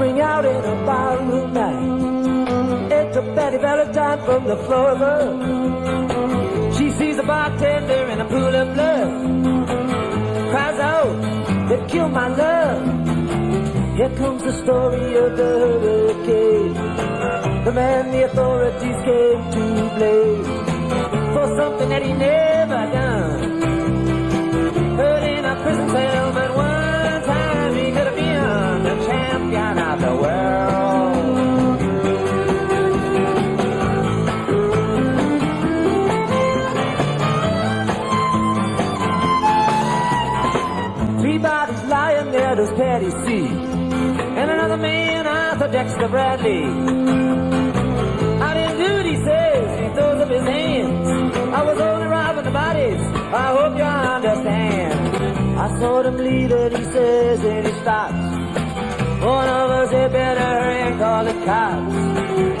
swing out in a ballroom night. It's a Betty Valentine from the floor above. She sees a bartender in a pool of blood. Cries out, they killed my love. Here comes the story of the hurricane, the man the authorities came to blame for something that he never done. Hurt in a prison cell, but one time he could have been the champion of the world. Three bodies lying there, those Patty C. And another man, Arthur Dexter Bradley. I didn't do it, he says, he throws up his hands. I was only robbing the bodies, I hope you understand. I saw them leaving, he says, and he stops. One of us had better hurry and call the cops.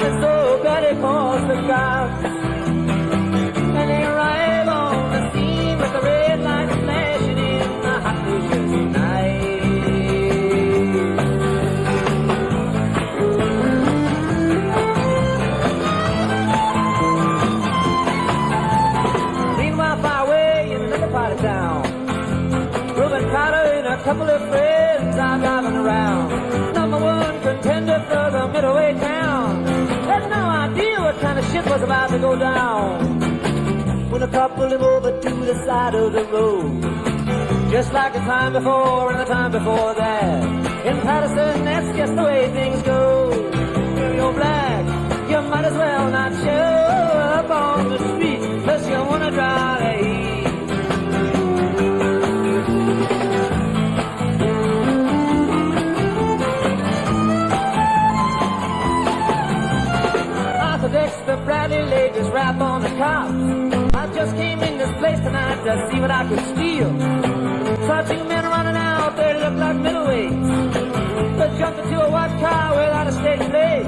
And so Betty calls the cops. And they arrive on the scene with the red lights flashing in the hot New night. Part of town. Reuben Carter and a couple of friends are driving around. Number one contender for the middleweight town. Had no idea what kind of shit was about to go down. When a cop pulled him over to the side of the road, just like the time before and the time before that. In Patterson, that's just the way things go. If you're black, you might as well not show up on the street unless you want to try to eat. Dexter Bradley laid this rap on the cops. I just came in this place tonight to see what I could steal. Saw two men running out, they looked like middleweights. They jumped into a white car without a state plate.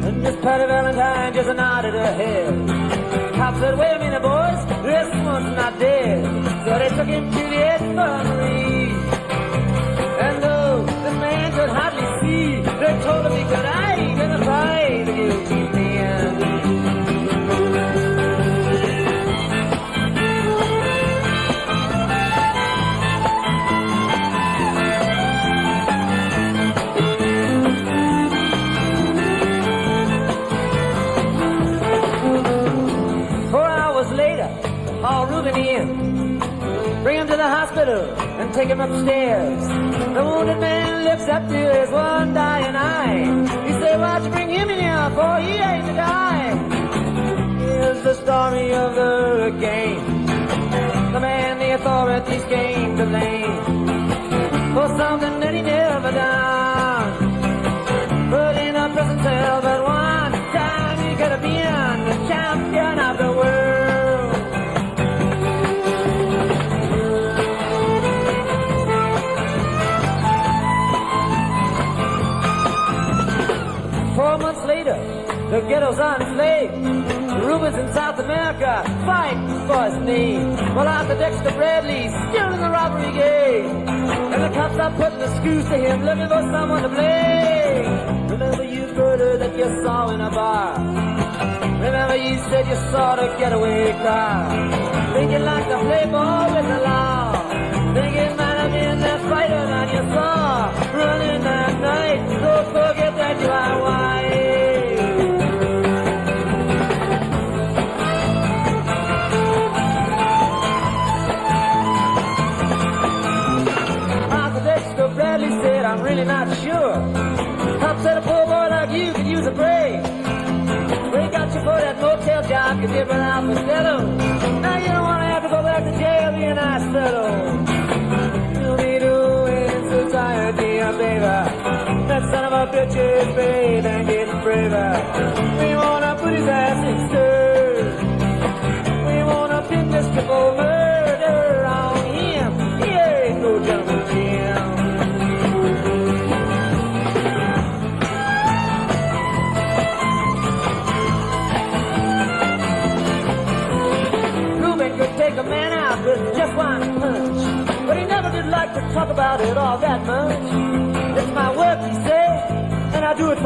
And Miss Patty Valentine just nodded her head. Cop said, wait a minute, boys, this one's not dead. So they took him to the infirmary. And though this man could hardly see, they told him he could identify the guilty man. Haul Reuben in, bring him to the hospital and take him upstairs. The wounded man looks up to his one dying eye. He said, why'd you bring him in here for? He ain't to die. Here's the story of the hurricane, the man the authorities came to blame for something that he never done. Put in a prison cell, but one time he could have been the champion of the world. 4 months later, the ghetto's on enslaved. Rubens in South America fighting for his name. Well, Arthur Dexter Bradley's still in the robbery game. And the cops are putting the screws to him, looking for someone to blame. Remember you murder that you saw in a bar. Remember you said you saw the getaway car. Think you like to play ball with the law. Think it might have been that fighter that you saw running that night. Don't forget that you are white. Arthur Dexter Bradley said, I'm really not sure. Cop said a poor boy like you could use a break. We got you for that motel job, cause you've been out for settle. Now you don't want to have to go back to jail, you and I settle. You'll be doing society, baby. That son of a bitch is brave and getting braver. We wanna put his ass in stir. We wanna pin this triple murder on him. He ain't no jungle Jim. Take a man out with just one punch, but he never did like to talk about it all that much. It's my work, he said,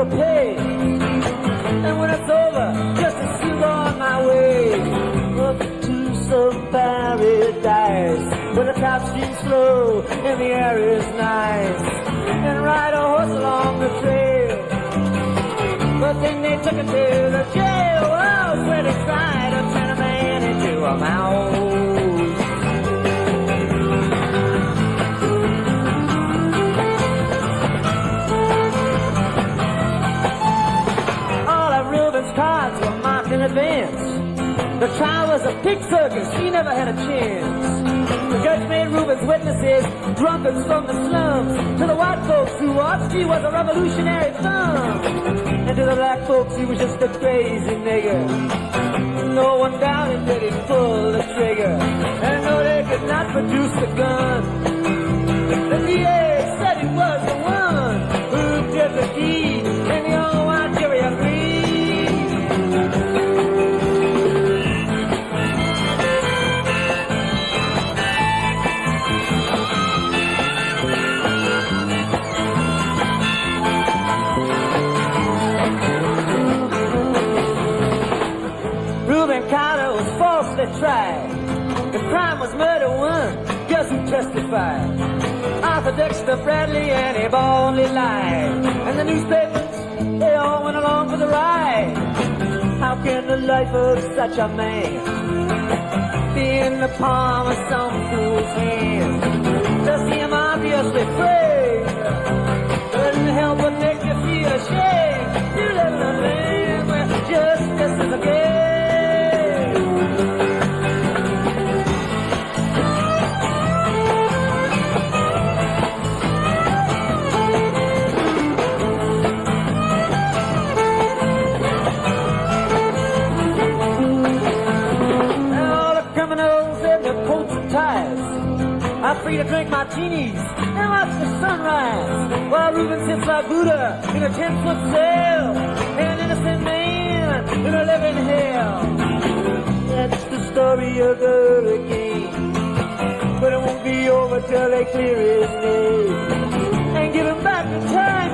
for pay. And when it's over, just to still go on my way. Up to some paradise, where the top streets slow and the air is nice. And ride a horse along the trail. But then they took him to the jail house where they tried to turn a man into a mouse. All of Reuben's cards were marked in advance. The trial was a pig circus, he never had a chance. The judge made Reuben's witnesses drunkards from the slums. To the white folks who watched, he was a revolutionary thumb. And to the black folks, he was just a crazy nigger. No one doubted that he'd pull the trigger. And no, they could not produce the gun. The DA said he was the one who did the deed, and the old white jury agreed. Tried. The crime was murder one. Guess who testified? Arthur Dexter Bradley, and he boldly lied. And the newspapers, they all went along for the ride. How can the life of such a man be in the palm of some fool's hand? To see him obviously prayed couldn't help but make you feel ashamed. You live in a land where justice is a game. I'm free to drink martinis and watch the sunrise, while Reuben sits like Buddha in a 10-foot cell, an innocent man in a living hell. That's the story of the hurricane, but it won't be over till they clear his name and give him back the time